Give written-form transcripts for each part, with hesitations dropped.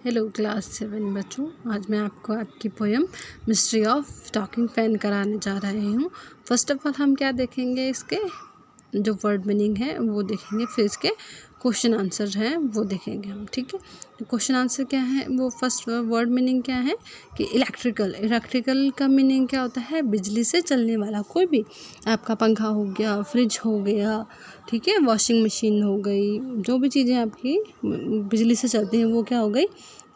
Hello class 7 बच्चों, आज मैं आपको आपकी poem mystery of talking fan कराने जा रही हूँ। फर्स्ट ऑफ ऑल हम क्या देखेंगे, इसके जो वर्ड मीनिंग है वो देखेंगे, फिर इसके क्वेश्चन आंसर हैं वो देखेंगे हम। ठीक है, तो क्वेश्चन आंसर क्या है, वो फर्स्ट वर्ड मीनिंग क्या है कि इलेक्ट्रिकल का मीनिंग क्या होता है, बिजली से चलने वाला। कोई भी आपका पंखा हो गया, फ्रिज हो गया, ठीक है, वॉशिंग मशीन हो गई, जो भी चीज़ें आपकी बिजली से चलती हैं वो क्या हो गई,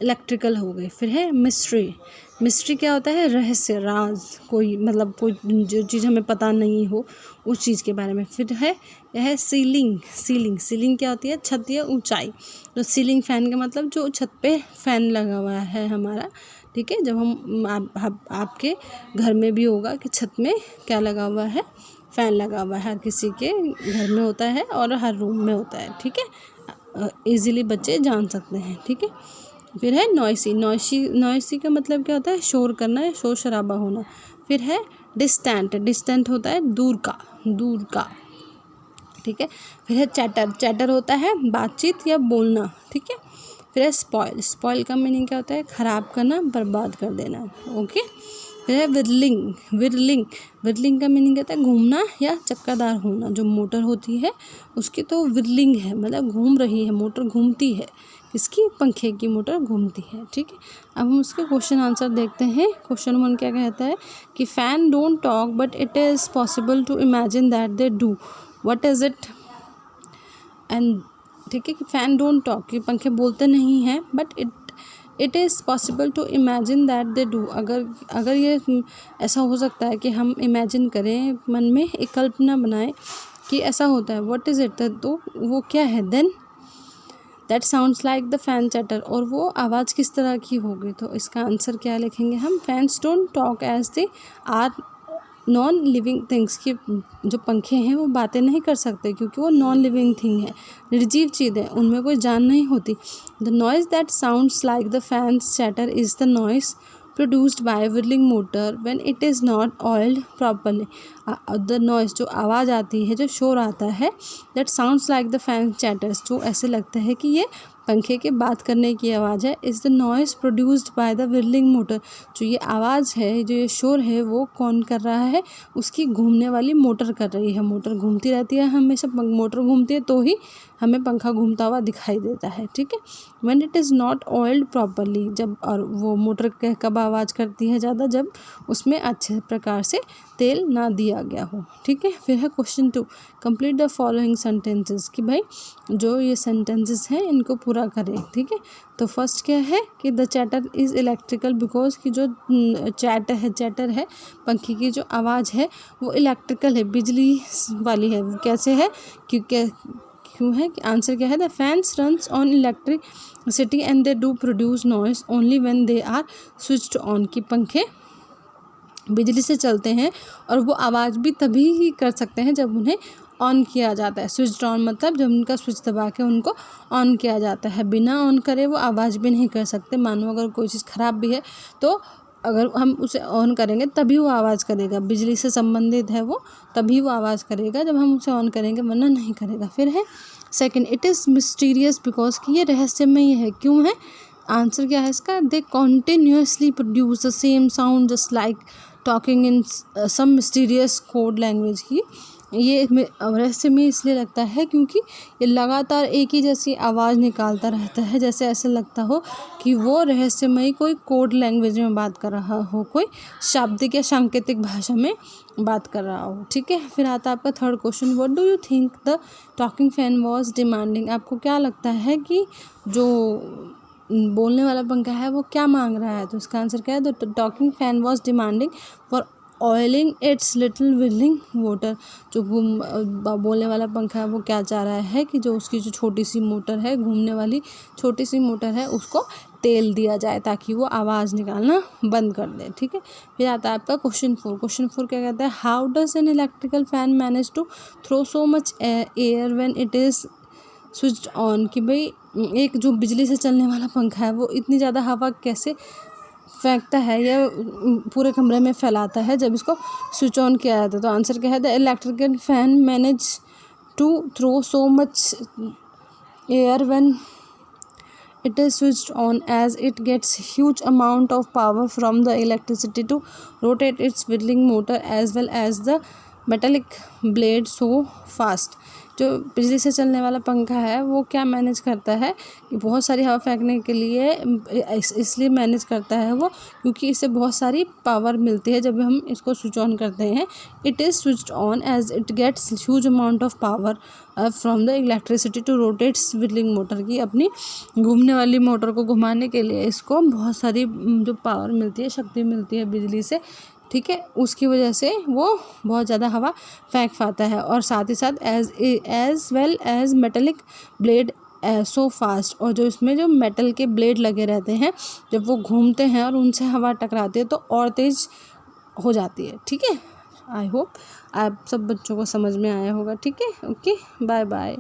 इलेक्ट्रिकल हो गई। फिर है मिस्ट्री क्या होता है, रहस्य, राज, कोई मतलब कोई जो चीज़ हमें पता नहीं हो उस चीज़ के बारे में। फिर है यह है सीलिंग क्या होती है, छत या ऊंचाई। तो सीलिंग फैन का मतलब जो छत पे फैन लगा हुआ है हमारा, ठीक है, जब हम आपके घर में भी होगा कि छत में क्या लगा हुआ है, फ़ैन लगा हुआ है, हर किसी के घर में होता है और हर रूम में होता है। ठीक है, इजीली बच्चे जान सकते हैं। ठीक है, फिर है नॉइसी का मतलब क्या होता है, शोर करना या शोर शराबा होना। फिर है डिस्टेंट होता है दूर का। ठीक है, फिर है चैटर होता है बातचीत या बोलना। ठीक है, फिर है स्पॉइल का मीनिंग क्या होता है, ख़राब करना, बर्बाद कर देना। ओके, फिर है विरलिंग का मीनिंग कहता है घूमना या चक्करदार होना। जो मोटर होती है उसकी तो विरलिंग है, मतलब घूम रही है, मोटर घूमती है। किसकी, पंखे की मोटर घूमती है। ठीक है, अब हम उसके क्वेश्चन आंसर देखते हैं। क्वेश्चन 1 क्या कहता है कि fan don't talk but it is possible to imagine that they do, what is it and. ठीक है, कि फ़ैन डोंट टॉक, कि पंखे बोलते नहीं हैं, but it is possible to imagine that they do. अगर ये ऐसा हो सकता है कि हम इमेजिन करें, मन में एक कल्पना बनाएं कि ऐसा होता है, व्हाट इज़ इट, तो वो क्या है, then that sounds like the fan chatter, और वो आवाज़ किस तरह की होगी। तो इसका आंसर क्या लिखेंगे हम, fans don't talk as they are non living things, की जो पंखे हैं वो बातें नहीं कर सकते क्योंकि वो नॉन लिविंग थिंग है, निर्जीव चीज़ है, उनमें कोई जान नहीं होती। The noise that sounds like the fans chatter is the noise produced by a whirling motor when it is not oiled properly. The noise, जो आवाज़ आती है, जो शोर आता है, that sounds like the fan chatters, जो ऐसे लगता है कि ये पंखे के बात करने की आवाज़ है, is the noise produced by the whirling motor. जो ये आवाज़ है, जो ये शोर है, वो कौन कर रहा है, उसकी घूमने वाली मोटर कर रही है। मोटर घूमती रहती है हमेशा, मोटर घूमती है तो ही हमें पंखा घूमता हुआ दिखाई देता है। ठीक है, when it is not oiled properly, जब, और वो मोटर कब आवाज़ करती है ज़्यादा, जब उसमें अच्छे प्रकार से तेल ना दिया गया हो। ठीक है, फिर है question 2, complete the following sentences, कि भाई जो ये सेंटेंसेस हैं इनको पूरा करें। ठीक है, तो फर्स्ट क्या है कि the chatter is electrical because की जो चैटर है पंखे की जो आवाज़ है वो इलेक्ट्रिकल है, बिजली वाली है। वो कैसे है, क्यों है, कि आंसर क्या है, the fans runs on electricity and they do produce noise only when they are switched on, की पंखे बिजली से चलते हैं और वो आवाज़ भी तभी ही कर सकते हैं जब उन्हें ऑन किया जाता है। स्विच ऑन मतलब जब उनका स्विच दबा के उनको ऑन किया जाता है, बिना ऑन करे वो आवाज़ भी नहीं कर सकते। मानो अगर कोई चीज़ ख़राब भी है तो अगर हम उसे ऑन करेंगे तभी वो आवाज़ करेगा, बिजली से संबंधित है वो, तभी वो आवाज़ करेगा जब हम उसे ऑन करेंगे, वरना नहीं करेगा। फिर है second, it is mysterious because कि ये रहस्यमय है। क्यों है, आंसर क्या है इसका, they continuously produce the same sound just like talking in some mysterious code language. की ये रहस्यमय इसलिए लगता है क्योंकि ये लगातार एक ही जैसी आवाज़ निकालता रहता है, जैसे ऐसे लगता हो कि वो रहस्यमय कोई कोड लैंग्वेज में बात कर रहा हो, कोई शाब्दिक या सांकेतिक भाषा में बात कर रहा हो। ठीक है, फिर आता है आपका third question, what do you think the talking fan was demanding. आपको क्या लगता है कि जो बोलने वाला पंखा है वो क्या मांग रहा है। तो इसका आंसर क्या है, the talking fan was demanding for oiling it's little wheeling motor. जो बोलने वाला पंखा है वो क्या चाह रहा है कि जो उसकी जो छोटी सी मोटर है, घूमने वाली छोटी सी मोटर है, उसको तेल दिया जाए ताकि वो आवाज़ निकालना बंद कर दे। ठीक है, फिर आता है आपका क्वेश्चन 4। क्वेश्चन 4 क्या कहता है, how does an electrical fan manage to throw so much air when it is switched on. कि भाई एक जो बिजली से चलने वाला पंखा है वो इतनी ज़्यादा हवा कैसे फेंकता है या पूरे कमरे में फैलाता है जब इसको स्विच ऑन किया जाता है। तो आंसर क्या है, the electrical fan manage to throw so much air when it is switched on as it gets huge amount of power from the electricity to rotate its whirling motor as well as the metallic blade so fast। जो बिजली से चलने वाला पंखा है वो क्या manage करता है कि बहुत सारी हवा फेंकने के लिए इसलिए मैनेज करता है वो, क्योंकि इससे बहुत सारी पावर मिलती है जब हम इसको स्विच ऑन करते हैं। It is switched on as it gets huge amount of power from the electricity to rotate wheeling motor की, अपनी घूमने वाली मोटर को घुमाने के लिए इसको बहुत सारी जो पावर मिलती है, शक्ति मिलती है बिजली से, ठीक है, उसकी वजह से वो बहुत ज़्यादा हवा फेंक पाता है। और साथ ही साथ as well as metallic blade so fast, और जो इसमें जो मेटल के ब्लेड लगे रहते हैं जब वो घूमते हैं और उनसे हवा टकराती है तो और तेज़ हो जाती है। ठीक है, आई होप आप सब बच्चों को समझ में आया होगा। ठीक है, ओके, बाय बाय।